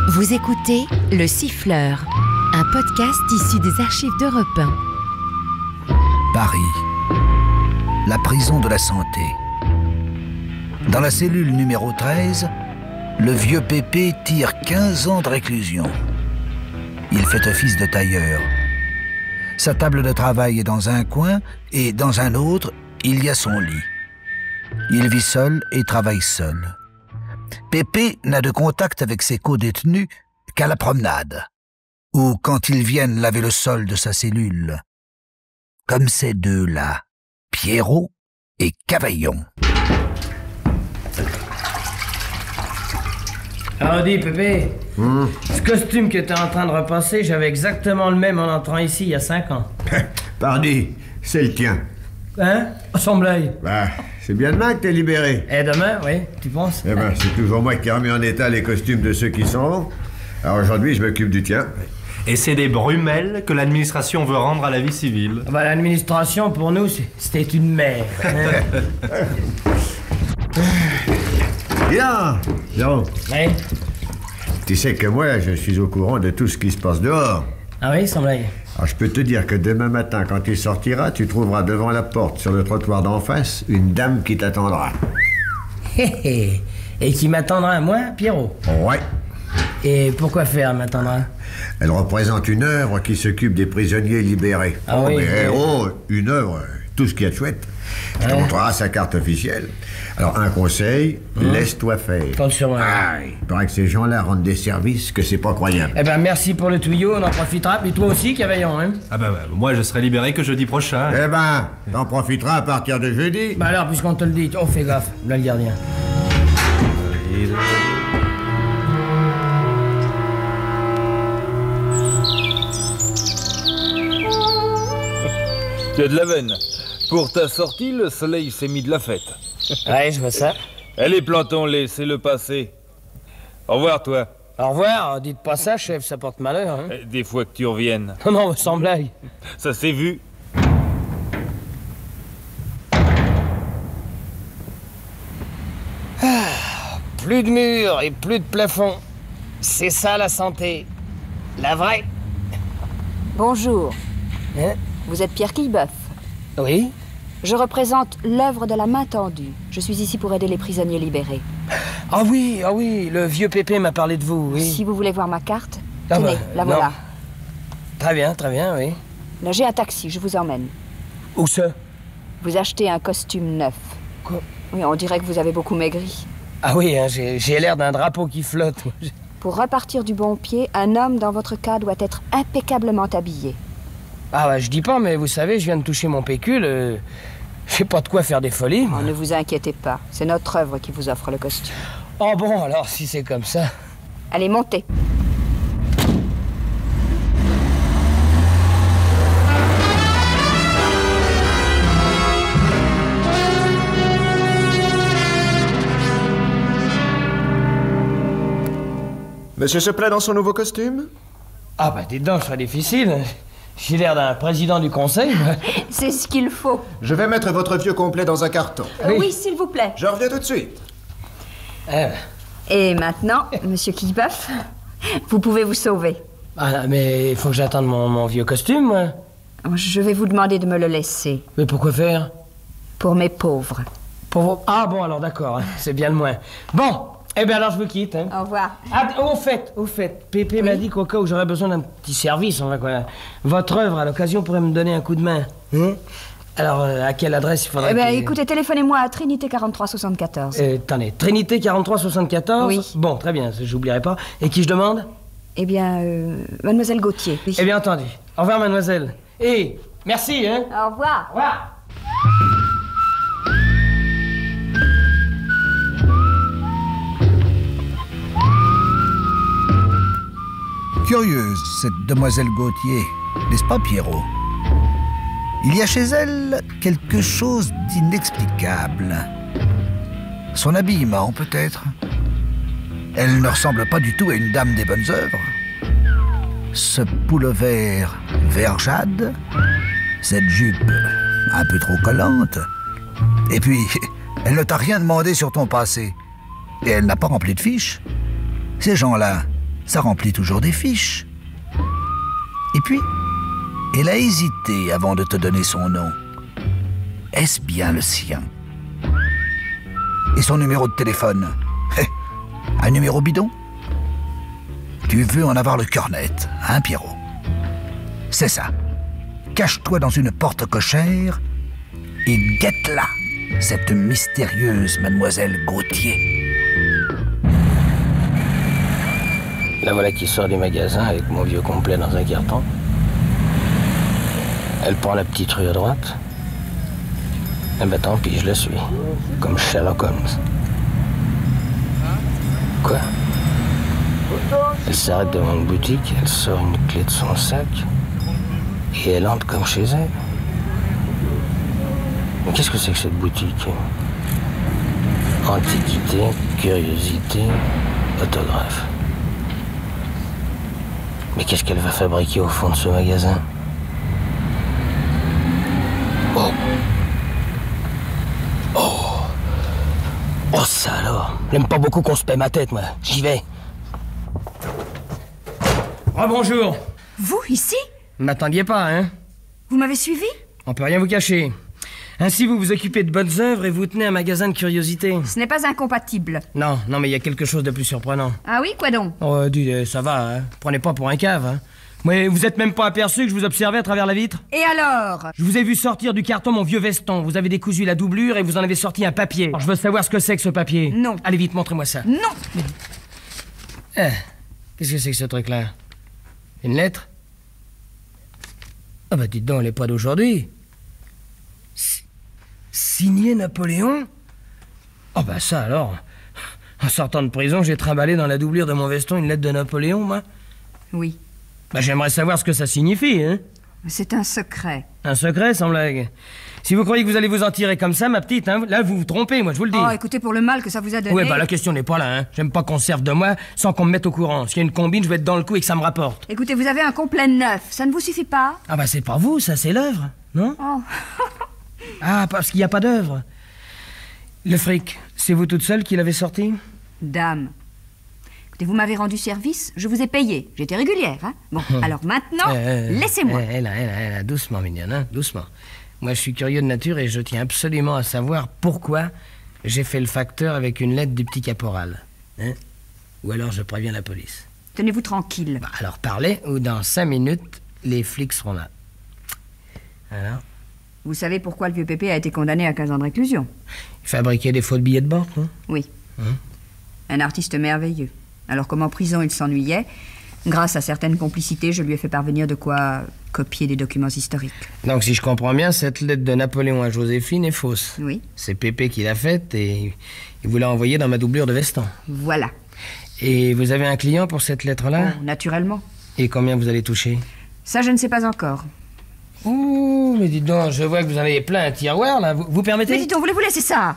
Vous écoutez Le Siffleur, un podcast issu des archives d'Europe 1. Paris, la prison de la santé. Dans la cellule numéro 13, le vieux Pépé tire 15 ans de réclusion. Il fait office de tailleur. Sa table de travail est dans un coin et dans un autre, il y a son lit. Il vit seul et travaille seul. Pépé n'a de contact avec ses co-détenus qu'à la promenade, ou quand ils viennent laver le sol de sa cellule. Comme ces deux-là, Pierrot et Cavaillon. Alors dis Pépé, ce costume que t'es en train de repasser, j'avais exactement le même en entrant ici il y a 5 ans. Pardi, c'est le tien. Hein? Semblait. Bah, c'est bien demain que t'es libéré. Et demain, oui, tu penses? Eh ben, c'est toujours moi qui ai remis en état les costumes de ceux qui s'en vont. Alors aujourd'hui, je m'occupe du tien. Et c'est des brumelles que l'administration veut rendre à la vie civile. Bah, l'administration, pour nous, c'était une mère. Bien, Zéro. Oui? Tu sais que moi, je suis au courant de tout ce qui se passe dehors. Ah oui, semblait. Alors, je peux te dire que demain matin, quand tu sortiras, tu trouveras devant la porte, sur le trottoir d'en face, une dame qui t'attendra. Et qui m'attendra, moi, Pierrot? Ouais. Et pourquoi faire, m'attendra? Elle représente une œuvre qui s'occupe des prisonniers libérés. Ah oui, mais oui. Une œuvre, tout ce qu'il y a de chouette. Je te montrerai sa carte officielle. Alors, un conseil, laisse-toi faire. Compte sur moi. Ah, il paraît que ces gens-là rendent des services que c'est pas croyable. Eh ben, merci pour le tuyau, on en profitera. Mais toi aussi, Cavaillon, hein? Ah bah, moi je serai libéré que jeudi prochain. Eh ben, t'en profiteras à partir de jeudi. Bah alors, puisqu'on te le dit, on fait gaffe, là le gardien. Tu as de la veine. Pour ta sortie, le soleil s'est mis de la fête. Ouais, je vois ça. Allez, plantons-les, laissez-le passer. Au revoir, toi. Au revoir, dites pas ça, chef, ça porte malheur, hein. Des fois que tu reviennes. Non, non, sans blague. Ça s'est vu. Plus de murs et plus de plafond. C'est ça la santé. La vraie. Bonjour, Hein? vous êtes Pierre Quillebeuf. Oui? Je représente l'œuvre de la main tendue. Je suis ici pour aider les prisonniers libérés. Ah oui, le vieux Pépé m'a parlé de vous, oui. Si vous voulez voir ma carte, Ah tenez, bah, la non. voilà. Très bien, oui. Là, j'ai un taxi, je vous emmène. Où ça? Vous achetez un costume neuf. Quoi? Oui, on dirait que vous avez beaucoup maigri. Ah oui, hein, j'ai l'air d'un drapeau qui flotte. Pour repartir du bon pied, un homme dans votre cas doit être impeccablement habillé. Ah bah, je dis pas, mais vous savez, je viens de toucher mon pécule. J'ai pas de quoi faire des folies. Oh, ne vous inquiétez pas, c'est notre œuvre qui vous offre le costume. Oh bon, alors, si c'est comme ça... Allez, montez. Monsieur se plaît dans son nouveau costume? Ah bah, dites donc, ce serait difficile. J'ai l'air d'un président du conseil. moi. C'est ce qu'il faut. Je vais mettre votre vieux complet dans un carton. Oui, s'il vous plaît. Je reviens tout de suite. Eh, Et maintenant, monsieur Quillebeuf, vous pouvez vous sauver. ah, mais il faut que j'attende mon vieux costume, moi. Je vais vous demander de me le laisser. Mais pourquoi faire? Pour mes pauvres. Ah bon, alors d'accord, hein, c'est bien le moins. Bon, eh bien alors je vous quitte. Hein. Au revoir. Ah, au fait, Pépé m'a dit qu'au cas où j'aurais besoin d'un petit service, enfin, quoi, votre œuvre, à l'occasion, pourrait me donner un coup de main. Hein? Alors, à quelle adresse il faudrait que... Écoutez, téléphonez-moi à Trinité 4374. Attendez, Trinité 4374? Oui. Bon, très bien, j'oublierai pas. Et qui je demande? Eh bien, mademoiselle Gauthier. Oui. Eh bien, entendu. Au revoir, mademoiselle. Et merci, hein. Au revoir. Au revoir. Curieuse, cette demoiselle Gauthier, n'est-ce pas, Pierrot? Il y a chez elle quelque chose d'inexplicable. Son habillement, peut-être. Elle ne ressemble pas du tout à une dame des bonnes œuvres. Ce pullover vert jade, cette jupe un peu trop collante, et puis Elle ne t'a rien demandé sur ton passé. Et elle n'a pas rempli de fiches. Ces gens-là, ça remplit toujours des fiches. Et puis, elle a hésité avant de te donner son nom. Est-ce bien le sien? Et son numéro de téléphone? Un numéro bidon? Tu veux en avoir le cœur net, hein, Pierrot? C'est ça. Cache-toi dans une porte cochère et guette-la, cette mystérieuse mademoiselle Gauthier. La voilà qui sort du magasin avec mon vieux complet dans un carton. Elle prend la petite rue à droite. Eh ben tant pis, je la suis. Comme Sherlock Holmes. Quoi? Elle s'arrête devant une boutique, elle sort une clé de son sac et elle entre comme chez elle. Mais qu'est-ce que c'est que cette boutique? Antiquité, curiosité, autographe. Mais qu'est-ce qu'elle va fabriquer au fond de ce magasin? Oh! Oh! Oh ça alors! J'aime pas beaucoup qu'on se paie ma tête, moi. J'y vais. Oh bonjour! Vous, ici? Vous m'attendiez pas, hein? Vous m'avez suivi? On peut rien vous cacher. Ainsi, vous vous occupez de bonnes œuvres et vous tenez un magasin de curiosités. Ce n'est pas incompatible. Non, mais il y a quelque chose de plus surprenant. Ah oui, quoi donc? Oh, dis, ça va, hein? Prenez pas pour un cave, hein? Mais vous êtes même pas aperçu que je vous observais à travers la vitre? Et alors? Je vous ai vu sortir du carton mon vieux veston. Vous avez décousu la doublure et vous en avez sorti un papier. Alors, je veux savoir ce que c'est que ce papier. Non. Allez vite, montrez-moi ça. Non! Qu'est-ce que c'est que ce truc-là? Une lettre? Ah bah dites donc, elle est pas d'aujourd'hui. Signé Napoléon? Oh bah ça alors. En sortant de prison, j'ai trimballé dans la doublure de mon veston une lettre de Napoléon, moi. Oui. Bah j'aimerais savoir ce que ça signifie, hein. C'est un secret. Un secret, sans blague. Si vous croyez que vous allez vous en tirer comme ça, ma petite, hein, là vous vous trompez, moi je vous le dis. Oh, écoutez, pour le mal que ça vous a donné... Ouais, bah la question n'est pas là, hein. J'aime pas qu'on se serve de moi sans qu'on me mette au courant. S'il y a une combine, je vais être dans le coup et que ça me rapporte. Écoutez, vous avez un complet neuf, ça ne vous suffit pas? Ah bah c'est pas vous, ça c'est l'œuvre, non? Oh. Ah, parce qu'il n'y a pas d'œuvre. Le fric, c'est vous toute seule qui l'avez sorti? Dame. Écoutez, vous m'avez rendu service, je vous ai payé. J'étais régulière, hein? Bon, alors maintenant, laissez-moi. Elle, doucement, mignonne, hein, doucement. Moi, je suis curieux de nature et je tiens absolument à savoir pourquoi j'ai fait le facteur avec une lettre du petit caporal. Hein? Ou alors je préviens la police. Tenez-vous tranquille. Bah, alors parlez, ou dans 5 minutes, les flics seront là. Alors? Vous savez pourquoi le vieux Pépé a été condamné à 15 ans de réclusion? Il fabriquait des faux billets de banque, non? Oui. Un artiste merveilleux. Alors comme en prison il s'ennuyait, grâce à certaines complicités, je lui ai fait parvenir de quoi copier des documents historiques. Donc si je comprends bien, cette lettre de Napoléon à Joséphine est fausse. Oui. C'est Pépé qui l'a faite et il vous l'a envoyée dans ma doublure de veston. Voilà. Et vous avez un client pour cette lettre-là? Oh, naturellement. Et combien vous allez toucher? Ça, je ne sais pas encore. Oh, mais dites donc, je vois que vous en avez plein un tiroir, là. Vous permettez? Mais dites donc, voulez-vous laisser ça?